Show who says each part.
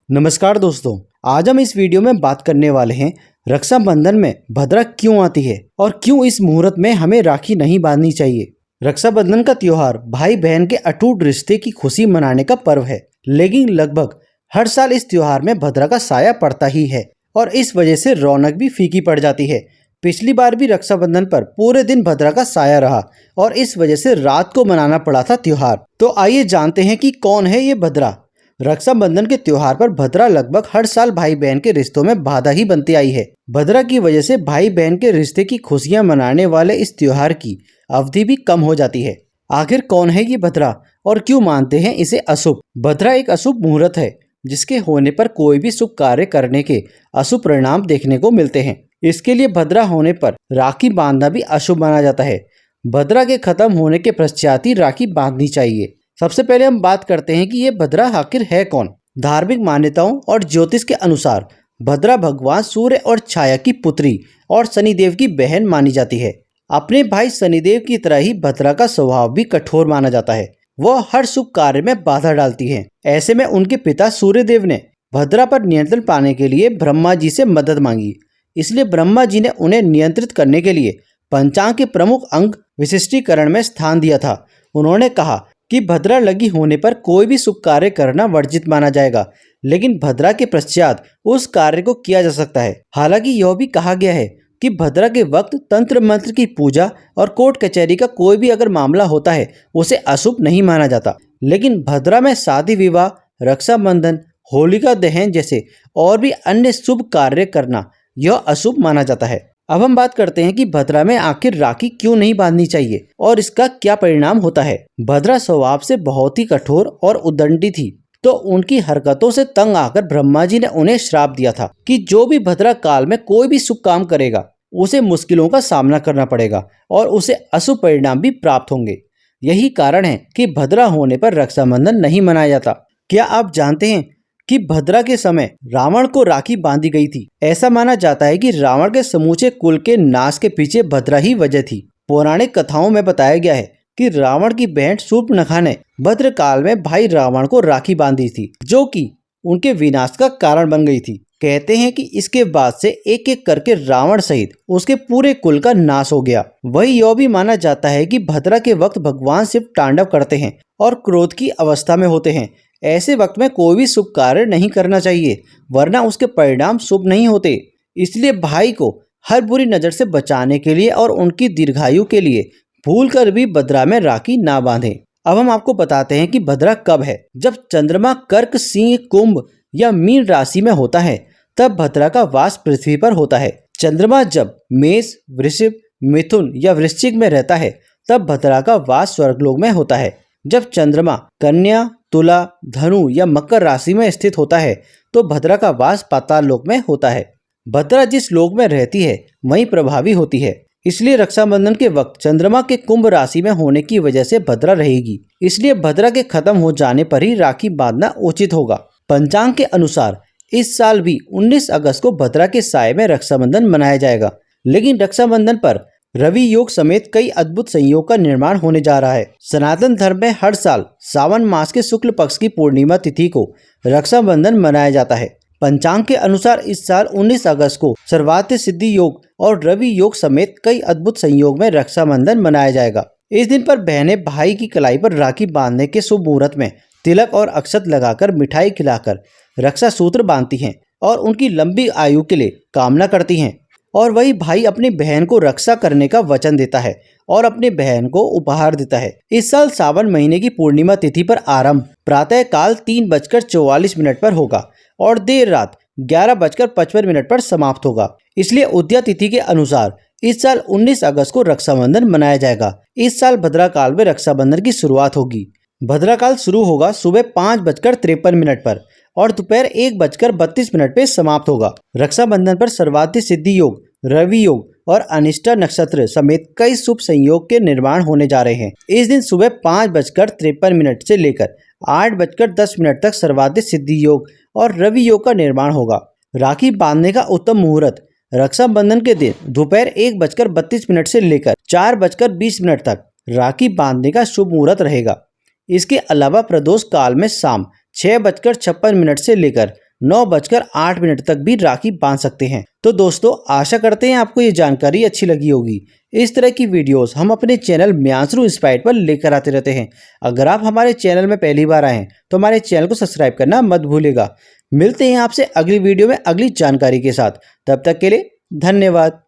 Speaker 1: नमस्कार दोस्तों, आज हम इस वीडियो में बात करने वाले हैं रक्षाबंधन में भद्रा क्यों आती है और क्यों इस मुहूर्त में हमें राखी नहीं बांधनी चाहिए। रक्षाबंधन का त्योहार भाई बहन के अटूट रिश्ते की खुशी मनाने का पर्व है, लेकिन लगभग हर साल इस त्योहार में भद्रा का साया पड़ता ही है और इस वजह से रौनक भी फीकी पड़ जाती है। पिछली बार भी रक्षाबंधन पर पूरे दिन भद्रा का साया रहा और इस वजह से रात को मनाना पड़ा था त्योहार। तो आइए जानते हैं कि कौन है ये भद्रा। रक्षाबंधन के त्योहार पर भद्रा लगभग हर साल भाई बहन के रिश्तों में बाधा ही बनती आई है। भद्रा की वजह से भाई बहन के रिश्ते की खुशियां मनाने वाले इस त्योहार की अवधि भी कम हो जाती है। आखिर कौन है ये भद्रा और क्यों मानते हैं इसे अशुभ। भद्रा एक अशुभ मुहूर्त है जिसके होने पर कोई भी शुभ कार्य करने के अशुभ परिणाम देखने को मिलते हैं। इसके लिए भद्रा होने पर राखी बांधना भी अशुभ माना जाता है। भद्रा के खत्म होने के पश्चात ही राखी बांधनी चाहिए। सबसे पहले हम बात करते हैं कि ये भद्रा आखिर है कौन। धार्मिक मान्यताओं और ज्योतिष के अनुसार भद्रा भगवान सूर्य और छाया की पुत्री और शनिदेव की बहन मानी जाती है। अपने भाई शनिदेव की तरह ही भद्रा का स्वभाव भी कठोर माना जाता है। वह हर शुभ कार्य में बाधा डालती है। ऐसे में उनके पिता सूर्यदेव ने भद्रा पर नियंत्रण पाने के लिए ब्रह्मा जी से मदद मांगी। इसलिए ब्रह्मा जी ने उन्हें नियंत्रित करने के लिए पंचांग के प्रमुख अंग विशिष्टीकरण में स्थान दिया था। उन्होंने कहा कि भद्रा लगी होने पर कोई भी शुभ कार्य करना वर्जित माना जाएगा, लेकिन भद्रा के पश्चात उस कार्य को किया जा सकता है। हालांकि यह भी कहा गया है कि भद्रा के वक्त तंत्र मंत्र की पूजा और कोर्ट कचहरी का कोई भी अगर मामला होता है उसे अशुभ नहीं माना जाता। लेकिन भद्रा में शादी विवाह, रक्षाबंधन, होलिका दहन जैसे और भी अन्य शुभ कार्य करना यह अशुभ माना जाता है। अब हम बात करते हैं कि भद्रा में आखिर राखी क्यों नहीं बांधनी चाहिए और इसका क्या परिणाम होता है। भद्रा स्वभाव से बहुत ही कठोर और उद्दंडी थी, तो उनकी हरकतों से तंग आकर ब्रह्मा जी ने उन्हें श्राप दिया था कि जो भी भद्रा काल में कोई भी शुभ काम करेगा उसे मुश्किलों का सामना करना पड़ेगा और उसे अशुभ परिणाम भी प्राप्त होंगे। यही कारण है कि भद्रा होने पर रक्षाबंधन नहीं मनाया जाता। क्या आप जानते हैं कि भद्रा के समय रावण को राखी बांधी गई थी। ऐसा माना जाता है कि रावण के समूचे कुल के नाश के पीछे भद्रा ही वजह थी। पौराणिक कथाओं में बताया गया है कि रावण की बहन शूर्पणखा ने भद्र काल में भाई रावण को राखी बांधी थी, जो कि उनके विनाश का कारण बन गई थी। कहते हैं कि इसके बाद से एक एक करके रावण सहित उसके पूरे कुल का नाश हो गया। वही यह भी माना जाता है कि भद्रा के वक्त भगवान शिव तांडव करते हैं और क्रोध की अवस्था में होते हैं। ऐसे वक्त में कोई भी शुभ कार्य नहीं करना चाहिए, वरना उसके परिणाम शुभ नहीं होते। इसलिए भाई को हर बुरी नजर से बचाने के लिए और उनकी दीर्घायु के लिए भूलकर भी भद्रा में राखी ना बांधें। अब हम आपको बताते हैं कि भद्रा कब है। जब चंद्रमा कर्क, सिंह, कुंभ या मीन राशि में होता है तब भद्रा का वास पृथ्वी पर होता है। चंद्रमा जब मेष, वृषभ, मिथुन या वृश्चिक में रहता है तब भद्रा का वास स्वर्गलोक में होता है। जब चंद्रमा कन्या, तुला, धनु या मकर राशि में स्थित होता है तो भद्रा का वास पाताल लोक में होता है। भद्रा जिस लोक में रहती है वहीं प्रभावी होती है। इसलिए रक्षाबंधन के वक्त चंद्रमा के कुंभ राशि में होने की वजह से भद्रा रहेगी। इसलिए भद्रा के खत्म हो जाने पर ही राखी बांधना उचित होगा। पंचांग के अनुसार इस साल भी 19 अगस्त को भद्रा के साये में रक्षाबंधन मनाया जाएगा। लेकिन रक्षाबंधन पर रवि योग समेत कई अद्भुत संयोग का निर्माण होने जा रहा है। सनातन धर्म में हर साल सावन मास के शुक्ल पक्ष की पूर्णिमा तिथि को रक्षाबंधन मनाया जाता है। पंचांग के अनुसार इस साल 19 अगस्त को सर्वार्थ सिद्धि योग और रवि योग समेत कई अद्भुत संयोग में रक्षाबंधन मनाया जाएगा। इस दिन पर बहनें भाई की कलाई पर राखी बांधने के शुभ मुहूर्त में तिलक और अक्षत लगाकर मिठाई खिलाकर रक्षा सूत्र बांधती हैं और उनकी लंबी आयु के लिए कामना करती हैं। और वही भाई अपनी बहन को रक्षा करने का वचन देता है और अपनी बहन को उपहार देता है। इस साल सावन महीने की पूर्णिमा तिथि पर आरंभ प्रातः काल 3:44 पर होगा और देर रात 11:55 पर समाप्त होगा। इसलिए उदया तिथि के अनुसार इस साल 19 अगस्त को रक्षाबंधन मनाया जाएगा। इस साल भद्रा काल में रक्षाबंधन की शुरुआत होगी। भद्रा काल शुरू होगा सुबह 5:53 पर और दोपहर 1:32 पर समाप्त होगा। रक्षाबंधन पर सर्वार्थ सिद्धि योग, रवि योग और अनिष्टा नक्षत्र समेत कई शुभ संयोग के निर्माण होने जा रहे हैं। इस दिन सुबह 5:53 से लेकर 8:10 तक सर्वार्थ सिद्धि योग और रवि योग का निर्माण होगा। राखी बांधने का उत्तम मुहूर्त रक्षाबंधन के दिन दोपहर 1:32 से लेकर 4:20 तक राखी बांधने का शुभ मुहूर्त रहेगा। इसके अलावा प्रदोष काल में शाम 6:56 से लेकर 9:08 तक भी राखी बांध सकते हैं। तो दोस्तों, आशा करते हैं आपको ये जानकारी अच्छी लगी होगी। इस तरह की वीडियोस हम अपने चैनल म्यांसरू इंस्पायर्ड पर लेकर आते रहते हैं। अगर आप हमारे चैनल में पहली बार आए हैं तो हमारे चैनल को सब्सक्राइब करना मत भूलिएगा। मिलते हैं आपसे अगली वीडियो में अगली जानकारी के साथ। तब तक के लिए धन्यवाद।